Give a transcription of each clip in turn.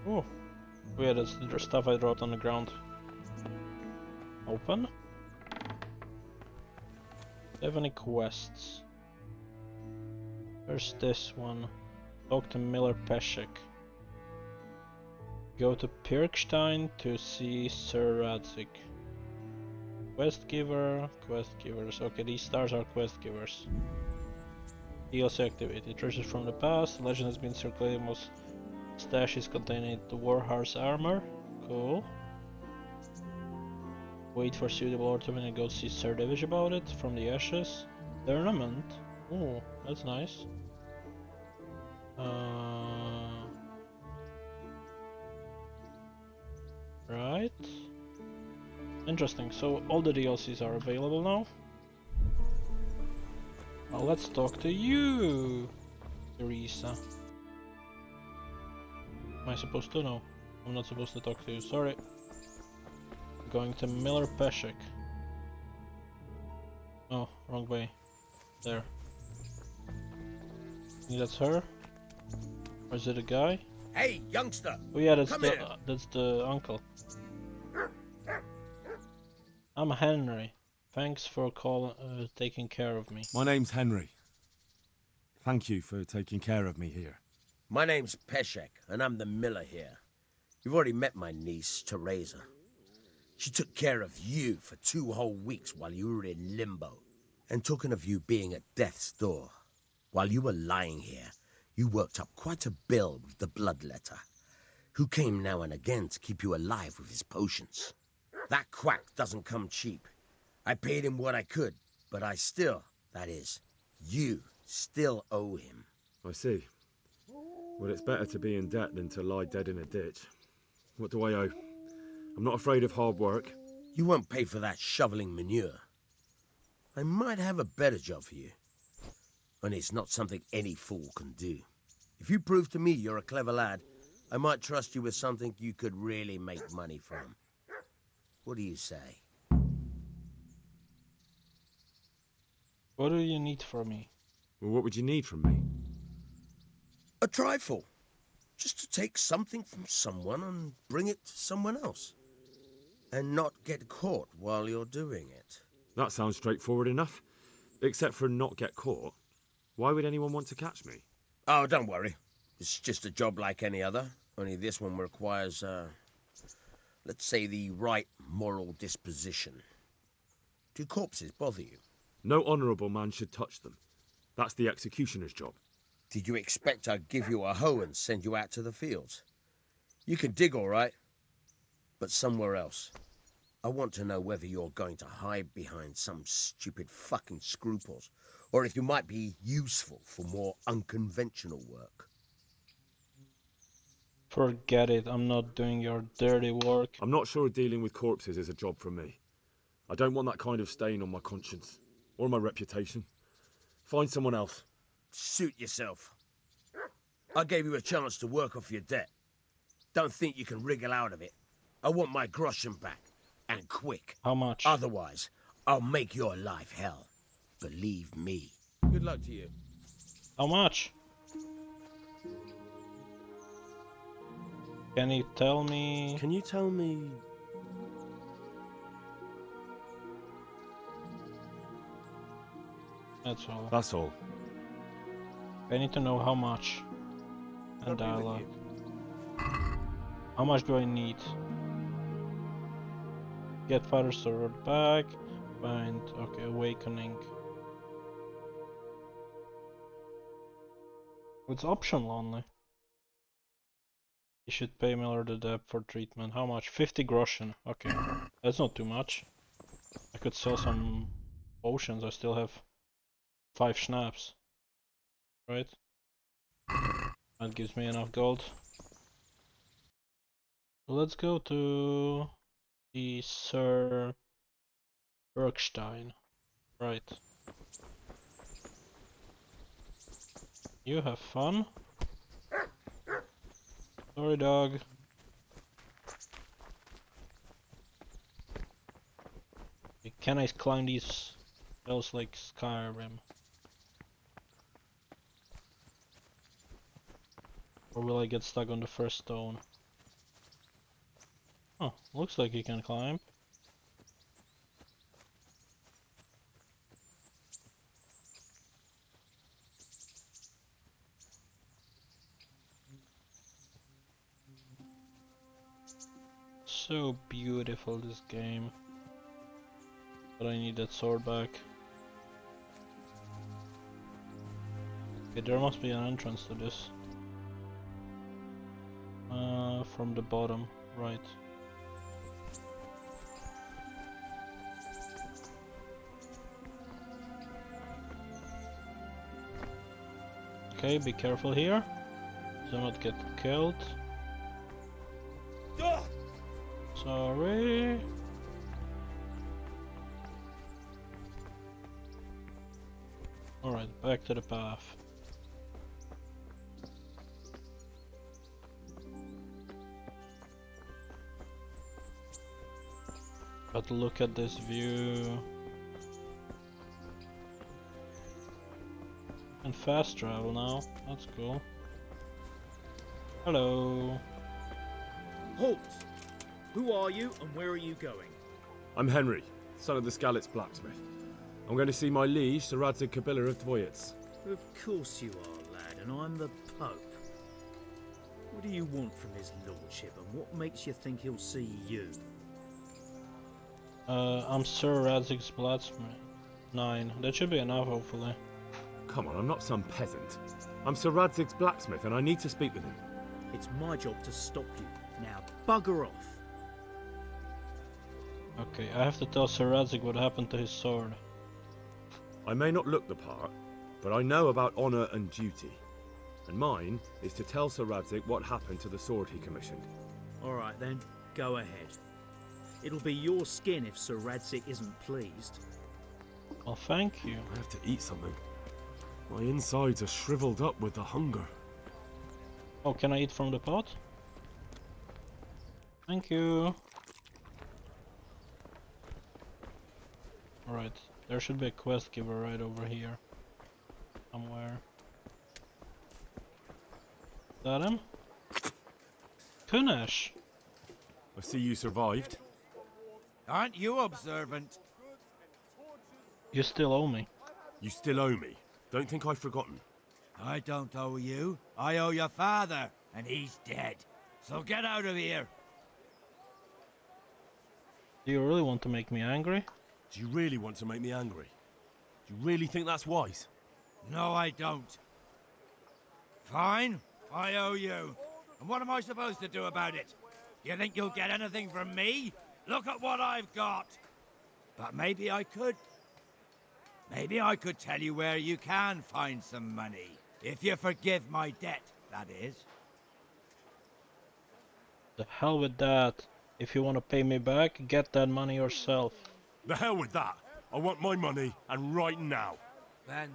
Oh, yeah, that's the stuff I dropped on the ground. Open. Do you have any quests? There's this one. Talk to Miller Peshek. Go to Pirkstein to see Sir Radzik. Quest giver, quest givers. Okay, these stars are quest givers. DLC activity. Treasures from the past. The legend has been circulating. Most stashes containing the Warhorse armor. Cool. Wait for suitable ornament and go see Sir Davish about it. From the ashes. Tournament. Oh, that's nice. Right. Interesting. So all the DLCs are available now. Well, let's talk to you, Teresa. Am I supposed to? No. I'm not supposed to talk to you. Sorry. Going to Miller Peshek. Oh, wrong way. There. Think that's her? Or is it a guy? Hey, youngster! Oh yeah, that's the uncle. I'm Henry. Thanks for taking care of me. My name's Henry. Thank you for taking care of me here. My name's Peshek, and I'm the miller here. You've already met my niece, Teresa. She took care of you for 2 whole weeks while you were in limbo. And talking of you being at death's door, while you were lying here, you worked up quite a bill with the bloodletter, who came now and again to keep you alive with his potions. That quack doesn't come cheap. I paid him what I could, but I still, that is, you still owe him. I see. Well, it's better to be in debt than to lie dead in a ditch. What do I owe? I'm not afraid of hard work. You won't pay for that shoveling manure. I might have a better job for you. And it's not something any fool can do. If you prove to me you're a clever lad, I might trust you with something you could really make money from. What do you say? What do you need from me? Well, what would you need from me? A trifle. Just to take something from someone and bring it to someone else. And not get caught while you're doing it. That sounds straightforward enough. Except for not get caught. Why would anyone want to catch me? Oh, don't worry. It's just a job like any other. Only this one requires, let's say, the right moral disposition. Do corpses bother you? No honourable man should touch them. That's the executioner's job. Did you expect I'd give you a hoe and send you out to the fields? You can dig all right, but somewhere else. I want to know whether you're going to hide behind some stupid fucking scruples, or if you might be useful for more unconventional work. Forget it, I'm not doing your dirty work. I'm not sure dealing with corpses is a job for me. I don't want that kind of stain on my conscience, or my reputation. Find someone else. Suit yourself. I gave you a chance to work off your debt. Don't think you can wriggle out of it. I want my groschen back, and quick. How much? Otherwise, I'll make your life hell. Believe me. Good luck to you. How much? Can you tell me? Can you tell me? That's all. That's all. I need to know how much. And dialogue. How much do I need? Get Father Sword back. Find. Okay, Awakening. It's optional only. You should pay Miller the debt for treatment. How much? 50 groschen. Okay, that's not too much. I could sell some potions. I still have 5 schnapps. Right? That gives me enough gold. So let's go to the Sir Bergstein. Right. You have fun. Sorry, dog. Can I climb these hills like Skyrim? Or will I get stuck on the first stone? Oh, looks like he can climb. So beautiful, this game. But I need that sword back. Okay, there must be an entrance to this. From the bottom, right. Okay, be careful here. Do not get killed. Sorry. Alright, back to the path. But look at this view. And fast travel now, that's cool. Hello. Halt! Who are you and where are you going? I'm Henry, son of the 𝐒𝐤𝐞𝐜𝐬 blacksmith. I'm going to see my liege, 𝐒𝐸𝐴𝐻𝐻𝐻𝐸. Of course you are, lad, and I'm the Pope. What do you want from his lordship, and what makes you think he'll see you? I'm Sir Radzig's blacksmith. 9. That should be enough, hopefully. Come on, I'm not some peasant. I'm Sir Radzig's blacksmith and I need to speak with him. It's my job to stop you. Now bugger off. Okay, I have to tell Sir Radzig what happened to his sword. I may not look the part, but I know about honour and duty. And mine is to tell Sir Radzig what happened to the sword he commissioned. Alright then, go ahead. It'll be your skin if Sir Radzig isn't pleased. Well, thank you. I have to eat something. My insides are shriveled up with the hunger. Oh, can I eat from the pot? Thank you. Alright, there should be a quest giver right over here. Somewhere. Is that him? Kunesh! I see you survived. Aren't you observant? You still owe me. You still owe me. Don't think I've forgotten. I don't owe you. I owe your father, and he's dead. So get out of here. Do you really want to make me angry? Do you really want to make me angry? Do you really think that's wise? No, I don't. Fine, I owe you. And what am I supposed to do about it? You think you'll get anything from me? Look at what I've got. But maybe I could. Maybe I could tell you where you can find some money. If you forgive my debt, that is. The hell with that. If you want to pay me back, get that money yourself. The hell with that. I want my money, and right now. Then,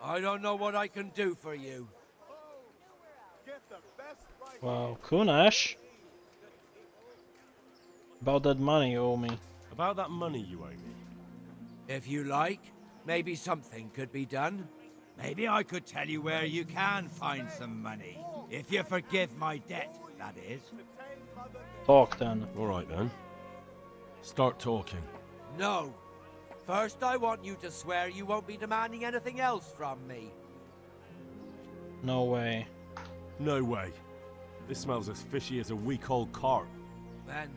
I don't know what I can do for you. Wow, Kunesh! About that money you owe me. About that money you owe me. If you like, maybe something could be done. Maybe I could tell you where you can find some money. If you forgive my debt, that is. Talk then. Alright then. Start talking. No. First, I want you to swear you won't be demanding anything else from me. No way. No way. This smells as fishy as a week-old carp. Then,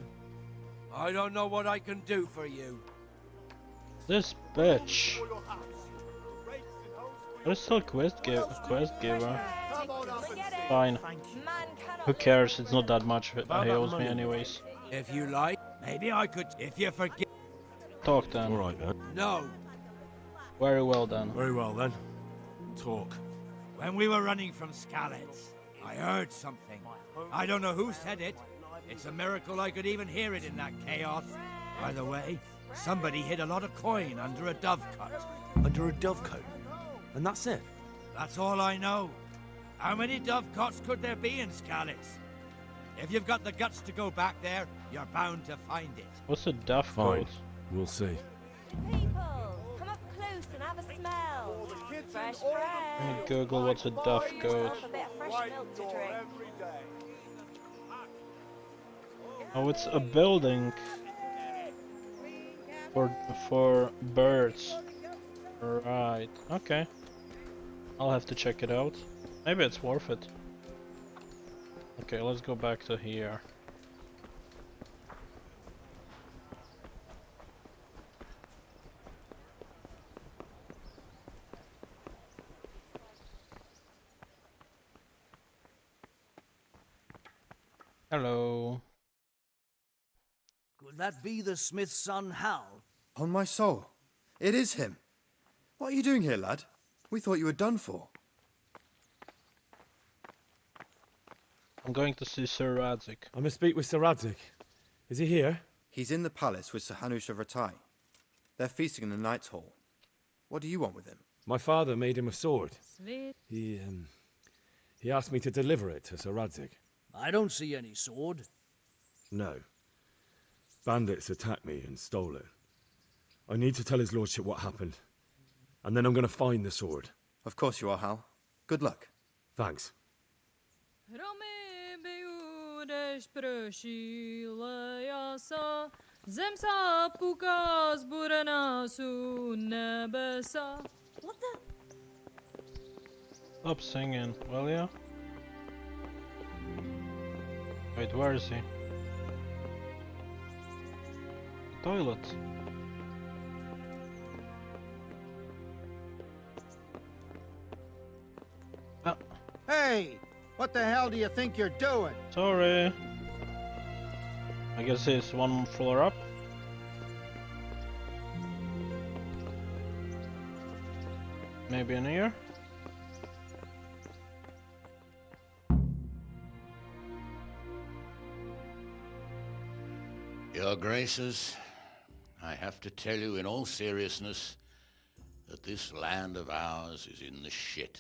I don't know what I can do for you. This bitch. There's still quest giver. Fine. Who cares? It's not that much. He owes me anyways. If you like, maybe I could. If you forgive. Talk then. Alright then. No. Very well then. Very well then. Talk. When we were running from 𝐒𝐤𝐿𝐴, I heard something. I don't know who said it. It's a miracle I could even hear it in that chaos. By the way, somebody hid a lot of coin under a dovecote. Under a dovecote? And that's it? That's all I know. How many dovecotes could there be in 𝐒𝐿𝐴? If you've got the guts to go back there, you're bound to find it. What's a duff Fine. coat? We'll see. People, come up close and have a smell. Fresh bread. Let me Google what's a duff coat. Yourself a bit of fresh milk to drink. Oh, it's a building for birds. Right. Okay. I'll have to check it out. Maybe it's worth it. Okay, let's go back to here. Hello. Could that be the smith's son, Hal? On my soul, it is him. What are you doing here, lad? We thought you were done for. I'm going to see Sir Radzik. I must speak with Sir Radzik. Is he here? He's in the palace with Sir Hanush of Ratai. They're feasting in the Knight's Hall. What do you want with him? My father made him a sword. He asked me to deliver it to Sir Radzik. I don't see any sword. No. Bandits attacked me and stole it. I need to tell his lordship what happened. And then I'm going to find the sword. Of course you are, Hal. Good luck. Thanks. What the? Stop singing, will ya? Wait, where is he? Toilet. Ah, Hey! What the hell do you think you're doing? sorry. I guess it's one floor up. Maybe in here? Your Graces, I have to tell you in all seriousness that this land of ours is in the shit.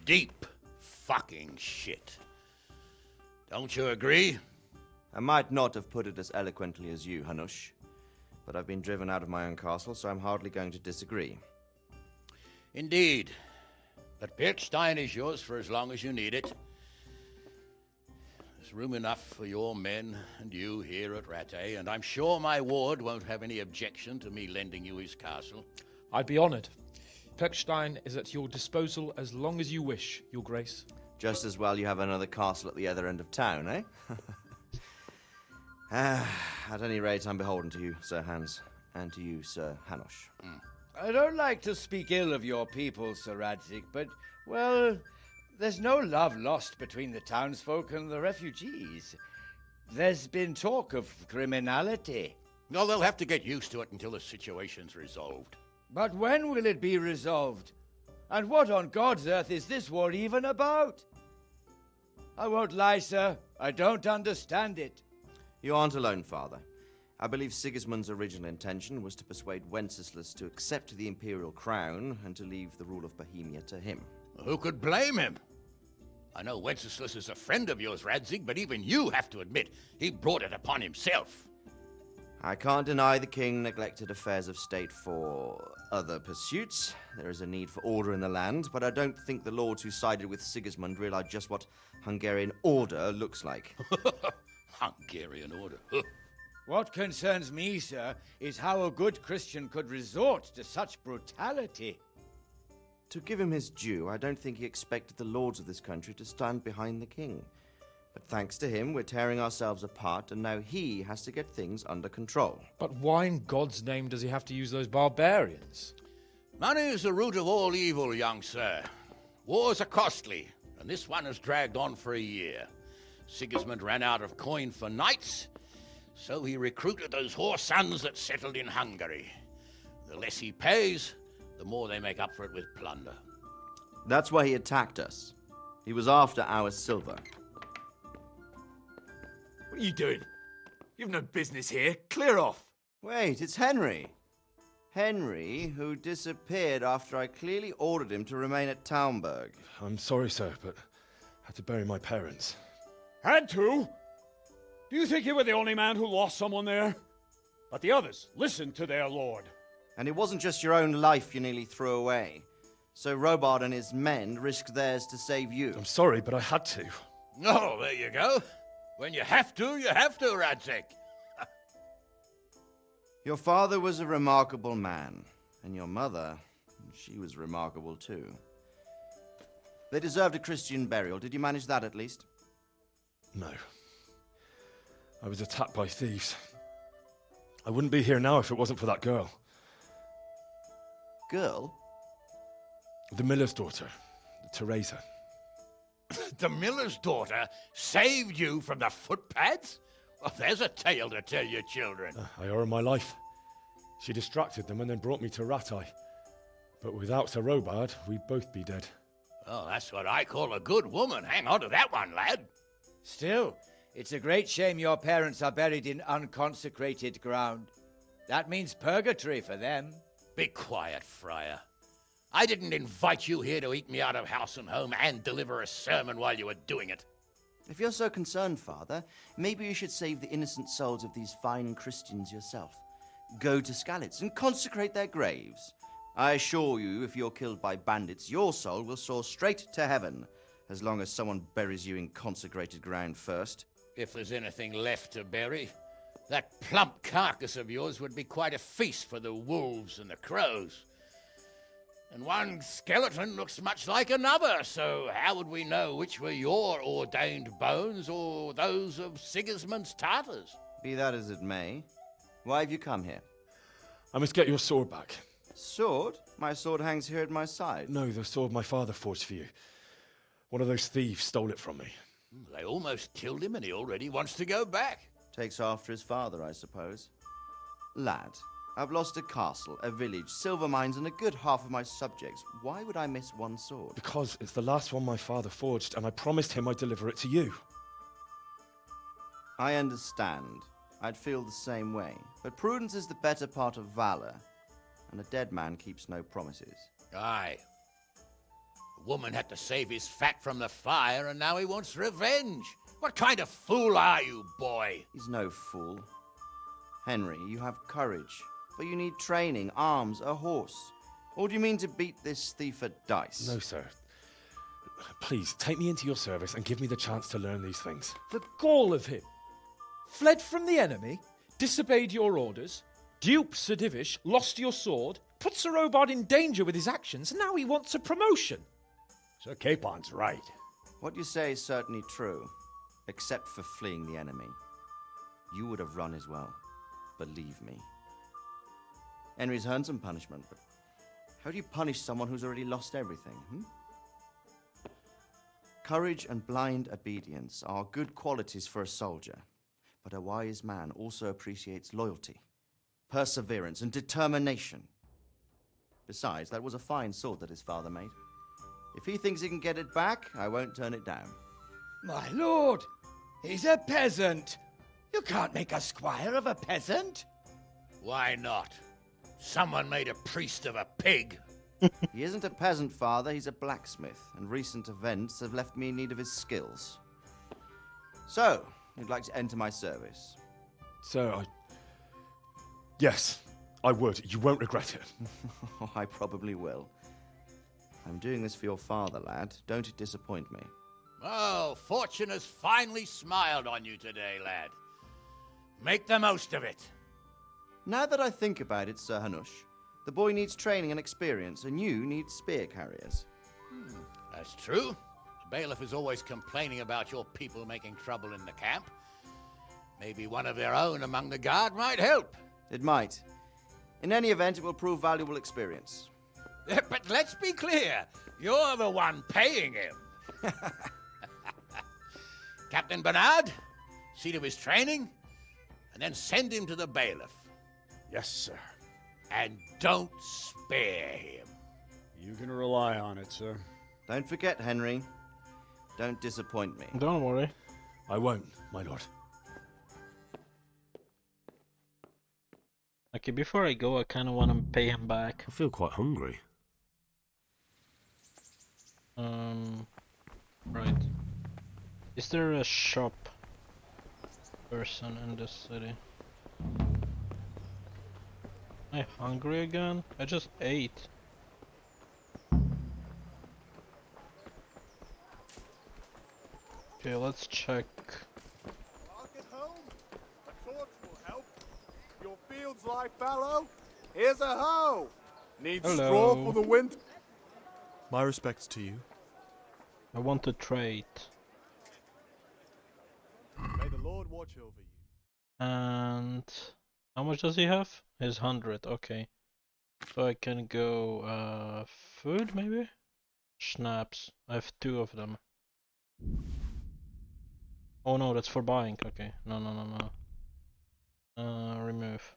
Deep fucking shit. Don't you agree? I might not have put it as eloquently as you, Hanush, but I've been driven out of my own castle, so I'm hardly going to disagree. Indeed. But Birkstein is yours for as long as you need it. There's room enough for your men and you here at Rattay, and I'm sure my ward won't have any objection to me lending you his castle. I'd be honoured. Pechstein is at your disposal as long as you wish, Your Grace. Just as well you have another castle at the other end of town, eh? At any rate, I'm beholden to you, Sir Hans, and to you, Sir Hanush. I don't like to speak ill of your people, Sir Radzik, but, well, there's no love lost between the townsfolk and the refugees. There's been talk of criminality. No, they'll have to get used to it until the situation's resolved. But when will it be resolved? And what on God's earth is this war even about? I won't lie, sir. I don't understand it. You aren't alone, Father. I believe Sigismund's original intention was to persuade Wenceslas to accept the imperial crown and to leave the rule of Bohemia to him. Who could blame him? I know Wenceslas is a friend of yours, Radzig, but even you have to admit he brought it upon himself. I can't deny the king neglected affairs of state for other pursuits. There is a need for order in the land, but I don't think the lords who sided with Sigismund realized just what Hungarian order looks like. Hungarian order? What concerns me, sir, is how a good Christian could resort to such brutality. To give him his due, I don't think he expected the lords of this country to stand behind the king. But thanks to him, we're tearing ourselves apart, and now he has to get things under control. But why in God's name does he have to use those barbarians? Money is the root of all evil, young sir. Wars are costly, and this one has dragged on for a year. Sigismund ran out of coin for knights, so he recruited those whore sons that settled in Hungary. The less he pays, the more they make up for it with plunder. That's why he attacked us. He was after our silver. What are you doing? You've no business here. Clear off. Wait, it's Henry. Henry, who disappeared after I clearly ordered him to remain at Taunberg. I'm sorry, sir, but I had to bury my parents. Had to? Do you think you were the only man who lost someone there? But the others listened to their lord. And it wasn't just your own life you nearly threw away. So Robard and his men risked theirs to save you. I'm sorry, but I had to. Oh, there you go. When you have to, Radzig. Your father was a remarkable man, and your mother, she was remarkable too. They deserved a Christian burial. Did you manage that at least? No. I was attacked by thieves. I wouldn't be here now if it wasn't for that girl. Girl? The miller's daughter, Teresa. The miller's daughter saved you from the footpads? Well, there's a tale to tell your children. I owe her my life. She distracted them and then brought me to Rattay. But without Sir Robard, we'd both be dead. Oh, that's what I call a good woman. Hang on to that one, lad. Still, it's a great shame your parents are buried in unconsecrated ground. That means purgatory for them. Be quiet, Friar. I didn't invite you here to eat me out of house and home and deliver a sermon while you were doing it. If you're so concerned, Father, maybe you should save the innocent souls of these fine Christians yourself. Go to Skalitz and consecrate their graves. I assure you, if you're killed by bandits, your soul will soar straight to heaven, as long as someone buries you in consecrated ground first. If there's anything left to bury, that plump carcass of yours would be quite a feast for the wolves and the crows. And one skeleton looks much like another, so how would we know which were your ordained bones or those of Sigismund's Tartars? Be that as it may, why have you come here? I must get your sword back. Sword? My sword hangs here at my side. No, the sword my father forged for you. One of those thieves stole it from me. They almost killed him and he already wants to go back. Takes after his father, I suppose. Lad, I've lost a castle, a village, silver mines, and a good half of my subjects. Why would I miss one sword? Because it's the last one my father forged, and I promised him I'd deliver it to you. I understand. I'd feel the same way. But prudence is the better part of valor, and a dead man keeps no promises. Aye. The woman had to save his fat from the fire, and now he wants revenge. What kind of fool are you, boy? He's no fool. Henry, you have courage, but you need training, arms, a horse. Or do you mean to beat this thief at dice? No, sir. Please, take me into your service and give me the chance to learn these things. The gall of him. Fled from the enemy, disobeyed your orders, duped Sir Divish, lost your sword, put Sir Robard in danger with his actions, and now he wants a promotion. Sir Capon's right. What you say is certainly true, except for fleeing the enemy. You would have run as well, believe me. Henry's earned some punishment, but how do you punish someone who's already lost everything, Courage and blind obedience are good qualities for a soldier, but a wise man also appreciates loyalty, perseverance, and determination. Besides, that was a fine sword that his father made. If he thinks he can get it back, I won't turn it down. My lord, he's a peasant. You can't make a squire of a peasant. Why not? Someone made a priest of a pig. He isn't a peasant, Father. He's a blacksmith, and recent events have left me in need of his skills. So, you'd like to enter my service? Sir, Yes, I would. You won't regret it. I probably will. I'm doing this for your father, lad. Don't it disappoint me. Oh, fortune has finally smiled on you today, lad. Make the most of it. Now that I think about it, Sir Hanush, the boy needs training and experience, and you need spear carriers. That's true. The bailiff is always complaining about your people making trouble in the camp. Maybe one of their own among the guard might help. It might. In any event, it will prove valuable experience. But let's be clear. You're the one paying him. Captain Bernard, see to his training, and then send him to the bailiff. Yes, sir. And don't spare him. You can rely on it, sir. Don't forget, Henry. Don't disappoint me. Don't worry. I won't, my lord. Okay, before I go, I kind of want to pay him back. I feel quite hungry. Right. Is there a shop person in this city? Am I hungry again? I just ate. Okay, let's check sly fellow. Here's a hoe. Need Hello. straw for the wind. My respects to you. I want to trade. May the Lord watch over you. And how much does he have? His 100. Okay. So I can go food maybe? Schnapps. I have 2 of them. Oh no, that's for buying. Okay. No. Remove.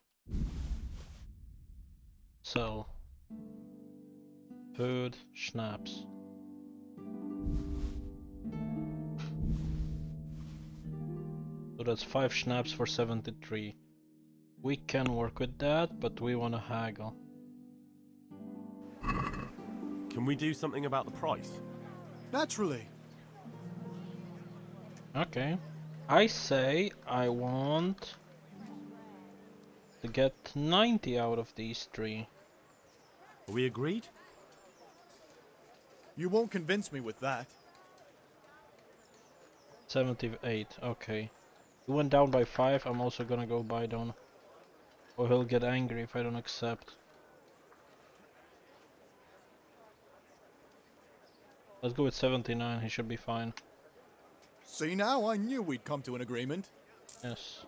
Sell. Food, schnapps. So that's 5 schnapps for 73. We can work with that, but we want to haggle. Can we do something about the price? Naturally. Okay. I say I want to get 90 out of these 3. Are we agreed? You won't convince me with that. 78, okay. He went down by 5, I'm also gonna go buy down. Or he'll get angry if I don't accept. Let's go with 79, he should be fine. See now, I knew we'd come to an agreement. Yes.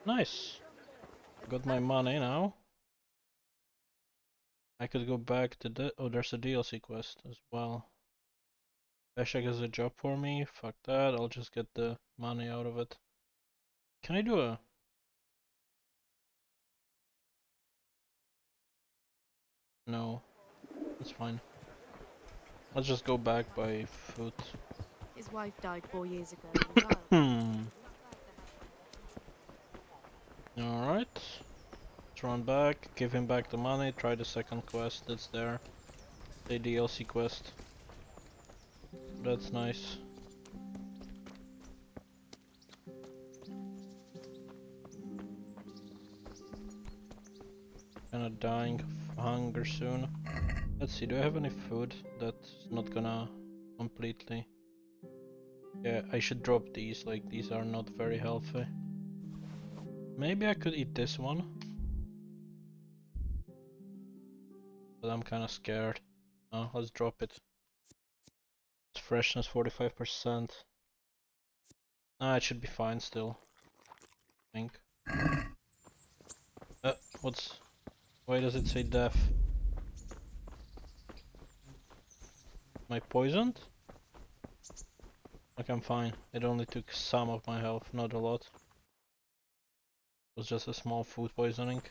Nice. Got my money now. I could go back to the... Oh, there's a DLC quest as well. Peshek has a job for me. Fuck that, I'll just get the money out of it. Can I do a... No. That's fine. Let's just go back by foot. His wife died 4 years ago. Alright. Let's run back, give him back the money, try the second quest that's there. The DLC quest. That's nice. Kinda dying of hunger soon. Let's see, do I have any food that's not gonna completely... Yeah, I should drop these, like these are not very healthy. Maybe I could eat this one. But I'm kinda scared. Oh, let's drop it. It's freshness 45%. Ah, it should be fine still. I think. What's... Why does it say death? Am I poisoned? Like I'm fine. It only took some of my health, not a lot. It was just a small food poisoning.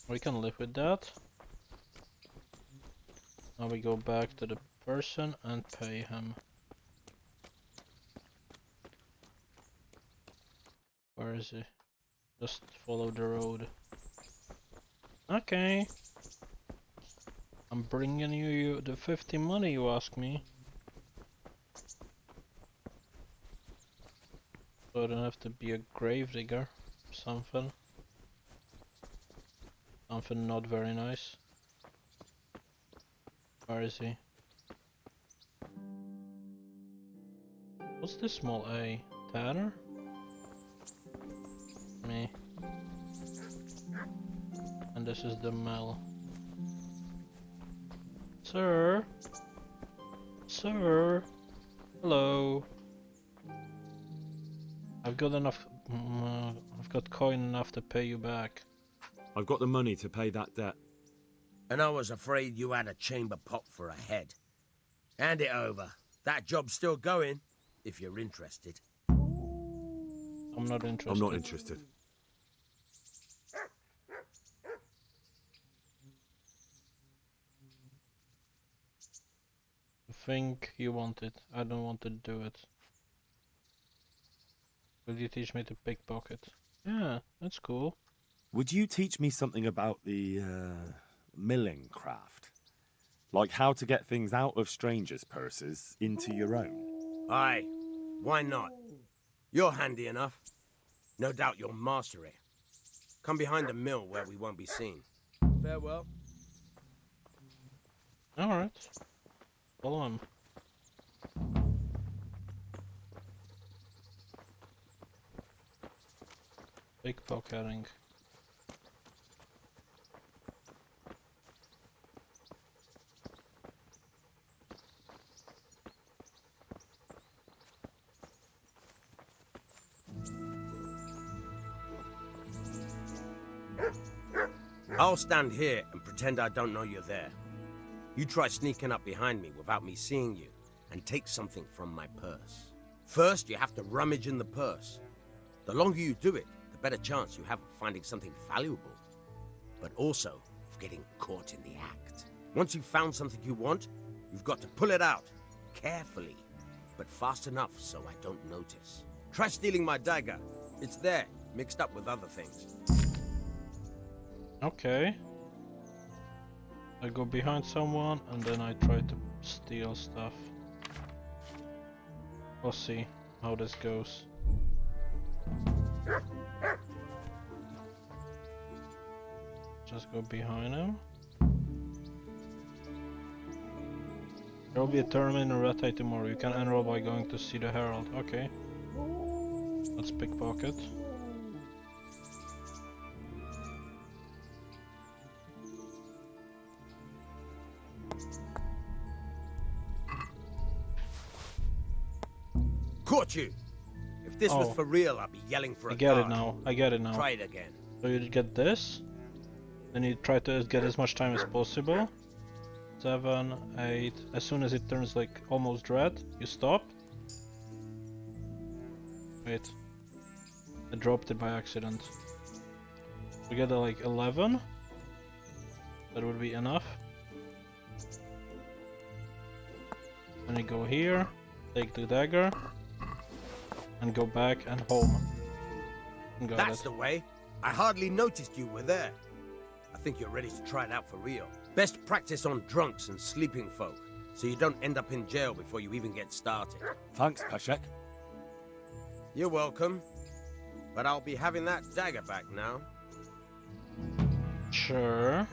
We can live with that. Now we go back to the person and pay him. Where is he? Just follow the road. Okay. I'm bringing you the 50 money you asked me. So I don't have to be a grave digger or something. Something not very nice. Where is he? What's this small A? Tanner? Me. And this is the Mel. Sir? Sir? Hello? I've got enough... I've got coin enough to pay you back. I've got the money to pay that debt. And I was afraid you had a chamber pot for a head. Hand it over. That job's still going, if you're interested. I'm not interested. I'm not interested. I think you want it. I don't want to do it. Will you teach me to pickpocket? Yeah, that's cool. Would you teach me something about the milling craft? Like how to get things out of strangers' purses into your own? Aye, why not? You're handy enough. No doubt you'll master it. Come behind the mill where we won't be seen. Farewell. Alright. Follow him. Pickpocketing. I'll stand here and pretend I don't know you're there. You try sneaking up behind me without me seeing you, and take something from my purse. First, you have to rummage in the purse. The longer you do it, the better chance you have of finding something valuable, but also of getting caught in the act. Once you've found something you want, you've got to pull it out, carefully, but fast enough so I don't notice. Try stealing my dagger. It's there, mixed up with other things. Okay. I go behind someone and then I try to steal stuff. We'll see how this goes. Just go behind him. There will be a tournament in Rattay tomorrow. You can enroll by going to see the Herald. Okay. Let's pickpocket. Caught you! If this was for real, I'd be yelling for a I get guard. it now. I get it now. Try it again. So you get this, then you try to get as much time as possible. 7, 8. As soon as it turns like almost red, you stop. Wait. I dropped it by accident. We get like 11. That would be enough. Then you go here, take the dagger, and go back and home. Got That's it. the way. I hardly noticed you were there. I think you're ready to try it out for real. Best practice on drunks and sleeping folk, so you don't end up in jail before you even get started. Thanks, Peshek. You're welcome. But I'll be having that dagger back now. Sure.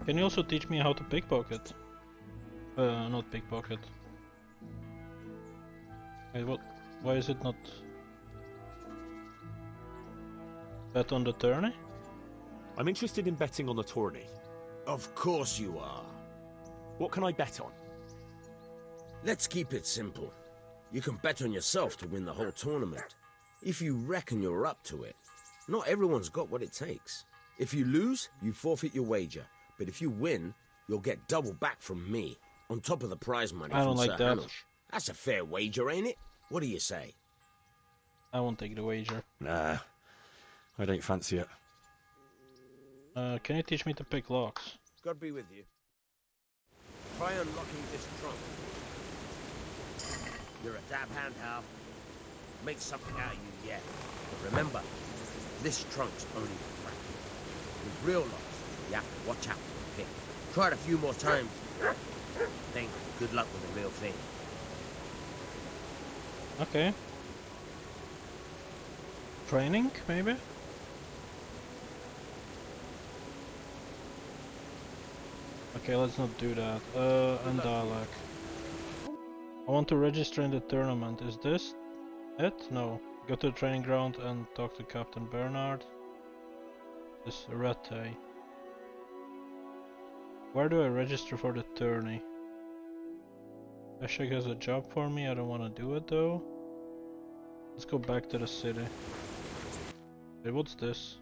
Can you also teach me how to pickpocket? Not pickpocket. Wait, what? Why is it not... Bet on the tourney? I'm interested in betting on the tourney. Of course you are. What can I bet on? Let's keep it simple. You can bet on yourself to win the whole tournament. If you reckon you're up to it. Not everyone's got what it takes. If you lose, you forfeit your wager. But if you win, you'll get double back from me, on top of the prize money I don't from like Sir that. Hanush. That's a fair wager, ain't it? What do you say? I won't take the wager. Nah, I don't fancy it. Can you teach me to pick locks? God be with you. Try unlocking this trunk. You're a dab hand, Hal. Make something out of you yet. But remember, this trunk's only for practice. With real locks, you have to watch out for the pick. Try it a few more times. Then good luck with the real thing. Okay. Training, maybe? Okay, let's not do that. And dialogue. I want to register in the tournament. Is this it? No. Go to the training ground and talk to Captain Bernard. This Rattay. Where do I register for the tourney? Ashik has a job for me, I don't want to do it though. Let's go back to the city. Wait, what's this?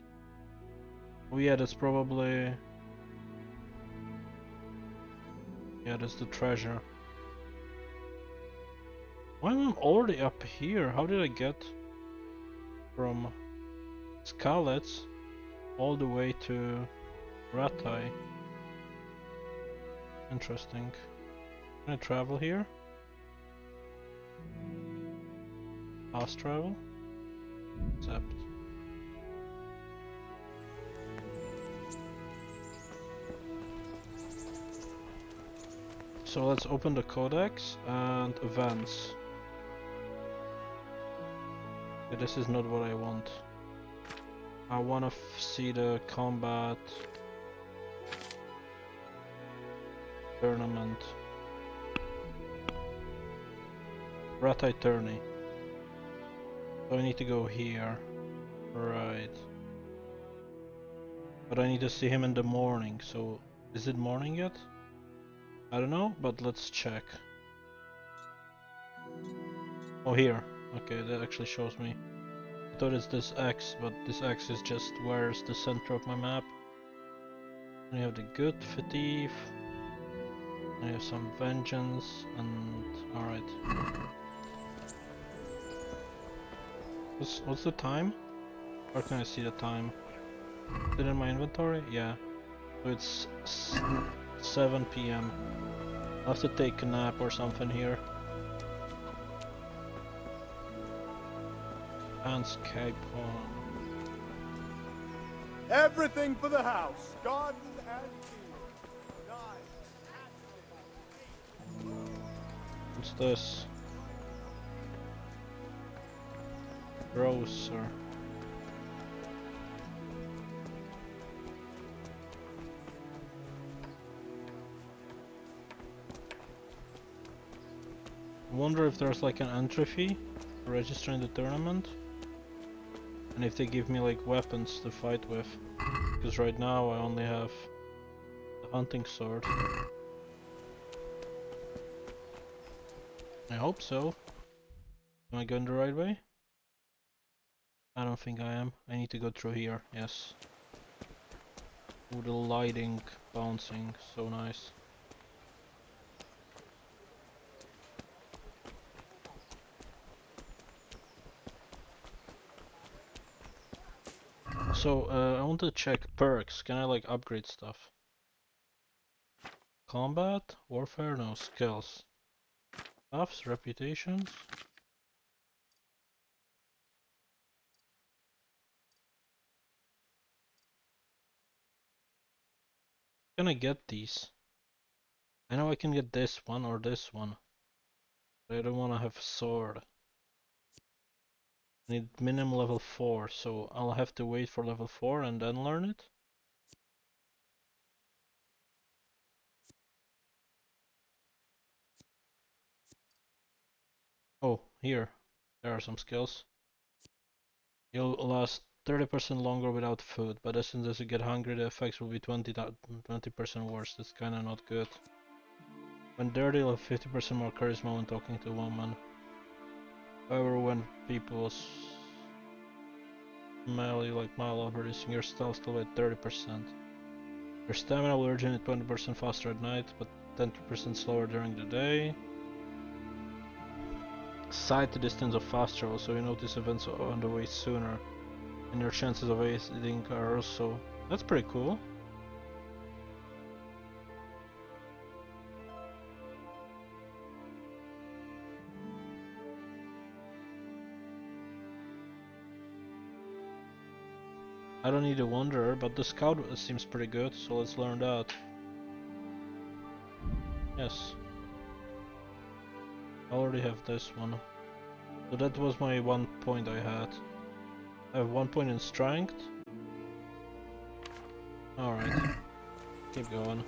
Oh yeah, that's probably... Yeah, that's the treasure. Why am I already up here? How did I get from Skalitz all the way to Rattay? Interesting. Can I travel here? Fast travel? Accept. So let's open the codex and events. Okay, this is not what I want. I want to see the combat tournament. Rattay tourney. So I need to go here. Right. But I need to see him in the morning, so is it morning yet? I don't know, but let's check. Oh, here. Okay, that actually shows me. I thought it's this X, but this X is just where's the center of my map. And you have the good thief. And you have some vengeance, and alright. What's the time? Where can I see the time? Is it in my inventory? Yeah. So it's 7 PM. I'll have to take a nap or something here. Landscape on. Everything for the house. Garden and field. What's this? Grocer. I wonder if there's like an entry fee for registering the tournament, and if they give me like weapons to fight with, because right now I only have the hunting sword. I hope so. Am I going the right way? I don't think I am. I need to go through here, yes. Ooh, the lighting bouncing, so nice. So, I want to check perks. Can I like upgrade stuff? Combat? Warfare? No. Skills. Buffs? Reputations? Can I get these? I know I can get this one or this one. But I don't want to have a sword. I need minimum level 4, so I'll have to wait for level 4 and then learn it. Oh, here. There are some skills. You'll last 30% longer without food, but as soon as you get hungry the effects will be 20% worse. That's kinda not good. When dirty, you'll have 50% more charisma when talking to a woman. However, when people smell you like mild, reducing your stealth still by 30%. Your stamina will regenerate 20% faster at night, but 10% slower during the day. Sight to distance of fast travel, so you notice events on the way sooner, and your chances of aiding are also... That's pretty cool. I don't need a wanderer, but the scout seems pretty good, so let's learn that. Yes. I already have this one. So that was my 1 point I had. I have 1 point in strength. Alright. Keep going.